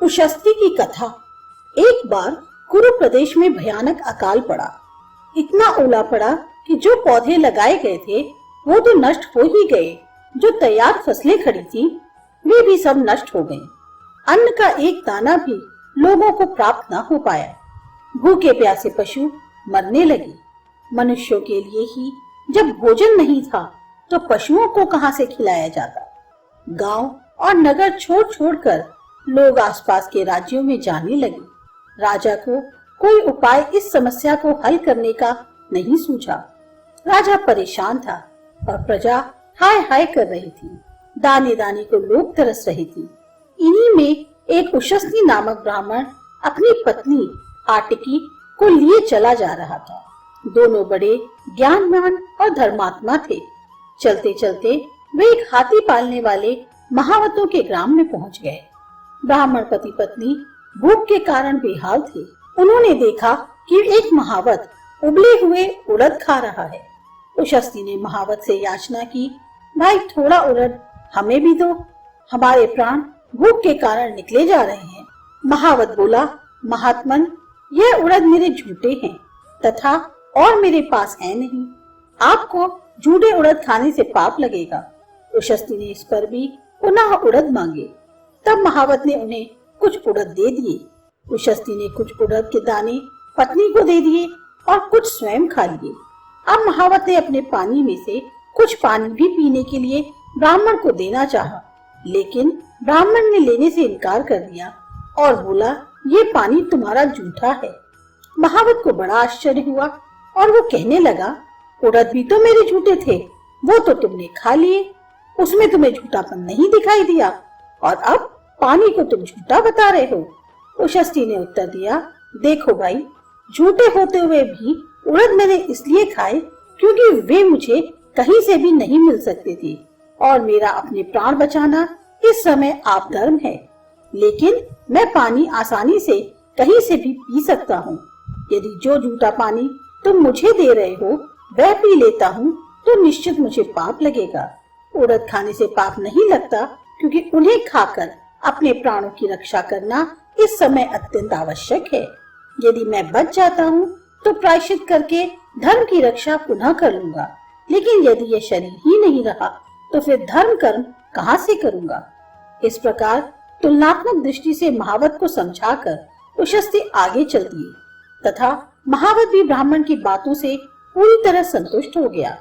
उशस्ती की कथा। एक बार कुरु प्रदेश में भयानक अकाल पड़ा। इतना ओला पड़ा कि जो पौधे लगाए गए थे वो तो नष्ट हो ही गए, जो तैयार फसलें खड़ी थी वे भी सब नष्ट हो गईं। अन्न का एक दाना भी लोगों को प्राप्त न हो पाया। भूखे प्यासे पशु मरने लगे। मनुष्यों के लिए ही जब भोजन नहीं था तो पशुओं को कहां से खिलाया जाता। गांव और नगर छोड़ छोड़कर लोग आसपास के राज्यों में जाने लगे। राजा को कोई उपाय इस समस्या को हल करने का नहीं सूझा। राजा परेशान था और प्रजा हाय हाय कर रही थी। दाने दाने को लोग तरस रहे थे। इन्हीं में एक उशस्ती नामक ब्राह्मण अपनी पत्नी आटिकी को लिए चला जा रहा था। दोनों बड़े ज्ञानवान और धर्मात्मा थे। चलते चलते वे एक हाथी पालने वाले महावतों के ग्राम में पहुंच गए। ब्राह्मण पति पत्नी भूख के कारण बेहाल थे। उन्होंने देखा कि एक महावत उबले हुए उड़द खा रहा है। उशस्ती ने महावत से याचना की, भाई थोड़ा उड़द हमें भी दो, हमारे प्राण भूख के कारण निकले जा रहे हैं। महावत बोला, महात्मन यह उड़द मेरे झूठे हैं तथा और मेरे पास है नहीं, आपको झूठे उड़द खाने से पाप लगेगा। उशस्ती ने इस पर भी पुनः उड़द मांगे। तब महावत ने उन्हें कुछ उड़द दे दिए। उशस्ती ने कुछ उड़द के दाने पत्नी को दे दिए और कुछ स्वयं खा लिए। अब महावत ने अपने पानी में से कुछ पानी भी पीने के लिए ब्राह्मण को देना चाहा, लेकिन ब्राह्मण ने लेने से इनकार कर दिया और बोला, ये पानी तुम्हारा झूठा है। महावत को बड़ा आश्चर्य हुआ और वो कहने लगा, उड़द भी तो मेरे झूठे थे, वो तो तुमने खा लिए, उसमें तुम्हें झूठापन नहीं दिखाई दिया और अब पानी को तुम झूठा बता रहे हो। उशस्ती ने उत्तर दिया, देखो भाई, झूठे होते हुए भी उड़द मैंने इसलिए खाए क्योंकि वे मुझे कहीं से भी नहीं मिल सकते थे और मेरा अपने प्राण बचाना इस समय आप धर्म है, लेकिन मैं पानी आसानी से कहीं से भी पी सकता हूँ। यदि जो झूठा पानी तुम मुझे दे रहे हो वह पी लेता हूँ तो निश्चित मुझे पाप लगेगा। उड़द खाने से पाप नहीं लगता क्योंकि उन्हें खाकर अपने प्राणों की रक्षा करना इस समय अत्यंत आवश्यक है। यदि मैं बच जाता हूँ तो प्रायश्चित करके धर्म की रक्षा पुनः कर लूंगा, लेकिन यदि यह शरीर ही नहीं रहा तो फिर धर्म कर्म कहाँ से करूंगा। इस प्रकार तुलनात्मक दृष्टि से महावत को समझाकर उशस्ती आगे चल दिए तथा महावत भी ब्राह्मण की बातों से पूरी तरह संतुष्ट हो गया।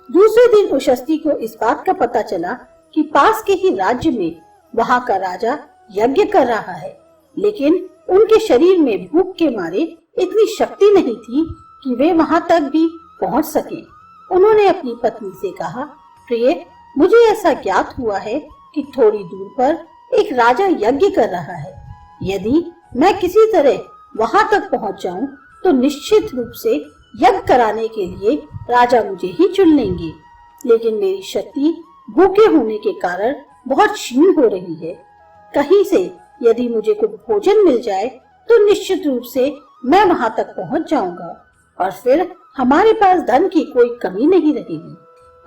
दूसरे दिन उशस्ती को इस बात का पता चला कि पास के ही राज्य में वहाँ का राजा यज्ञ कर रहा है, लेकिन उनके शरीर में भूख के मारे इतनी शक्ति नहीं थी कि वे वहाँ तक भी पहुँच सके। उन्होंने अपनी पत्नी से कहा, प्रिय, मुझे ऐसा ज्ञात हुआ है कि थोड़ी दूर पर एक राजा यज्ञ कर रहा है। यदि मैं किसी तरह वहाँ तक पहुँच जाऊँ तो निश्चित रूप से यज्ञ कराने के लिए राजा मुझे ही चुन लेंगे, लेकिन मेरी शक्ति भूखे होने के कारण बहुत क्षीण हो रही है। कहीं से यदि मुझे कुछ भोजन मिल जाए तो निश्चित रूप से मैं वहां तक पहुंच जाऊंगा और फिर हमारे पास धन की कोई कमी नहीं रहेगी।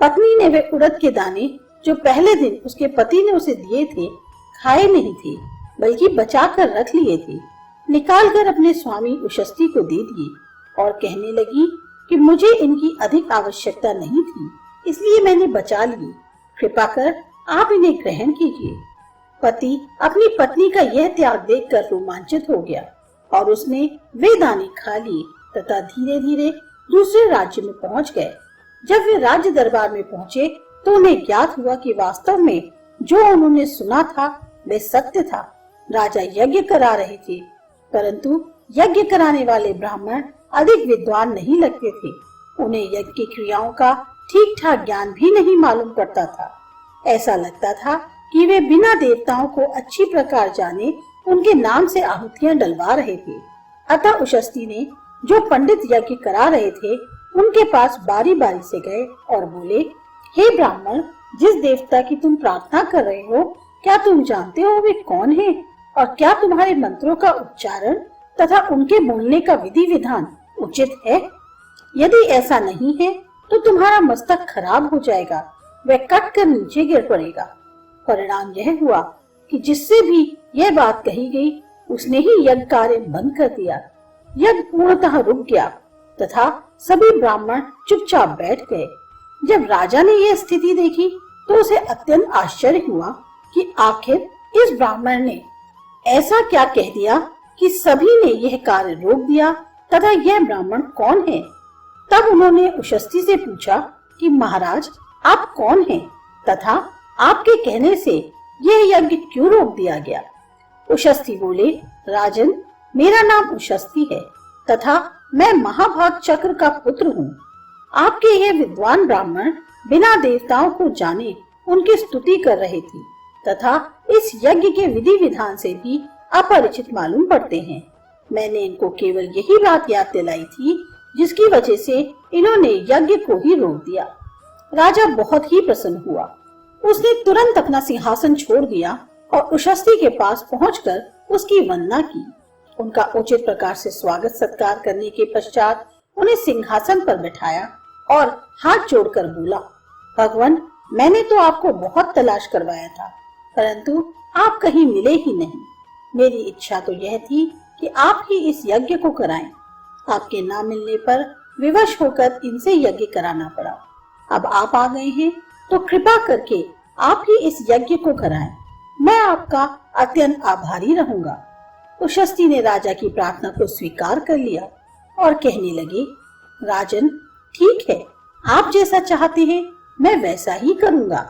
पत्नी ने वे उड़द के दाने जो पहले दिन उसके पति ने उसे दिए थे खाए नहीं थे, बल्कि बचा कर रख लिए थे। निकाल कर अपने स्वामी उशस्ती को दे दिए और कहने लगी कि मुझे इनकी अधिक आवश्यकता नहीं थी, इसलिए मैंने बचा लिए। कृपा कर आप इन्हें ग्रहण कीजिए। पति अपनी पत्नी का यह त्याग देखकर रोमांचित हो गया और उसने वे दाने खा लिए तथा धीरे धीरे दूसरे राज्य में पहुंच गए। जब वे राज्य दरबार में पहुंचे तो उन्हें ज्ञात हुआ कि वास्तव में जो उन्होंने सुना था वह सत्य था। राजा यज्ञ करा रहे थे, परंतु यज्ञ कराने वाले ब्राह्मण अधिक विद्वान नहीं लगते थे। उन्हें यज्ञ की क्रियाओं का ठीक ठाक ज्ञान भी नहीं मालूम पड़ता था। ऐसा लगता था कि वे बिना देवताओं को अच्छी प्रकार जाने उनके नाम से आहुतियां डलवा रहे थे। अतः उशस्ती ने जो पंडित यज्ञ करा रहे थे उनके पास बारी बारी से गए और बोले, हे ब्राह्मण, जिस देवता की तुम प्रार्थना कर रहे हो क्या तुम जानते हो वे कौन है और क्या तुम्हारे मंत्रों का उच्चारण तथा उनके बोलने का विधि विधान उचित है? यदि ऐसा नहीं है तो तुम्हारा मस्तक खराब हो जाएगा, वह कट कर नीचे गिर पड़ेगा। परिणाम यह हुआ कि जिससे भी यह बात कही गई उसने ही यज्ञ कार्य बंद कर दिया। यज्ञ पूर्णतः रुक गया तथा सभी ब्राह्मण चुपचाप बैठ गए। जब राजा ने यह स्थिति देखी तो उसे अत्यंत आश्चर्य हुआ कि आखिर इस ब्राह्मण ने ऐसा क्या कह दिया कि सभी ने यह कार्य रोक दिया तथा यह ब्राह्मण कौन है। तब उन्होंने उशस्ती से पूछा कि महाराज आप कौन हैं तथा आपके कहने से यह यज्ञ क्यों रोक दिया गया। उशस्ती बोले, राजन, मेरा नाम उशस्ती है तथा मैं महाभाग चक्र का पुत्र हूँ। आपके यह विद्वान ब्राह्मण बिना देवताओं को जाने उनकी स्तुति कर रहे थे तथा इस यज्ञ के विधि विधान से भी अपरिचित मालूम पड़ते हैं। मैंने इनको केवल यही बात याद दिलाई थी जिसकी वजह से इन्होंने यज्ञ को ही रोक दिया। राजा बहुत ही प्रसन्न हुआ। उसने तुरंत अपना सिंहासन छोड़ दिया और उशस्ती के पास पहुंचकर उसकी वंदना की। उनका उचित प्रकार से स्वागत सत्कार करने के पश्चात उन्हें सिंहासन पर बैठाया और हाथ जोड़कर बोला, भगवान, मैंने तो आपको बहुत तलाश करवाया था परंतु आप कहीं मिले ही नहीं। मेरी इच्छा तो यह थी कि आप ही इस यज्ञ को कराएं। आपके ना मिलने पर विवश होकर इनसे यज्ञ कराना पड़ा। अब आप आ गए हैं तो कृपा करके आप ही इस यज्ञ को कराएं। मैं आपका अत्यंत आभारी रहूंगा। उशस्ती ने राजा की प्रार्थना को स्वीकार कर लिया और कहने लगे, राजन, ठीक है, आप जैसा चाहते हैं मैं वैसा ही करूंगा,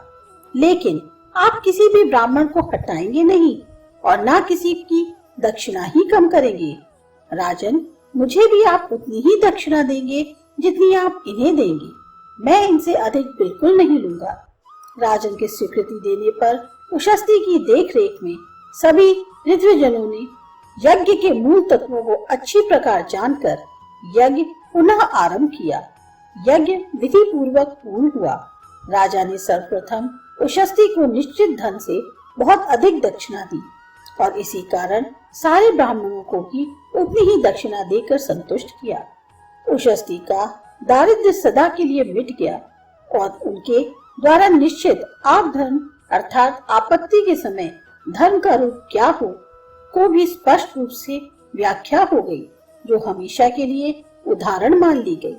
लेकिन आप किसी भी ब्राह्मण को हटाएंगे नहीं और ना किसी की दक्षिणा ही कम करेंगे। राजन, मुझे भी आप उतनी ही दक्षिणा देंगे जितनी आप इन्हें देंगे। मैं इनसे अधिक बिल्कुल नहीं लूंगा। राजन की स्वीकृति देने पर उशस्ती की देखरेख में सभी ऋत्विजनों ने यज्ञ के मूल तत्वों को अच्छी प्रकार जानकर यज्ञ पुनः आरंभ किया। यज्ञ विधि पूर्वक पूर्ण हुआ। राजा ने सर्वप्रथम उशस्ती को निश्चित धन से बहुत अधिक दक्षिणा दी और इसी कारण सारे ब्राह्मणों को भी उतनी ही दक्षिणा देकर संतुष्ट किया। उशस्ती का दारिद्र्य सदा के लिए मिट गया और उनके द्वारा निश्चित आप धर्म अर्थात आपत्ति के समय धर्म का रूप क्या हो को भी स्पष्ट रूप से व्याख्या हो गई, जो हमेशा के लिए उदाहरण मान ली गई।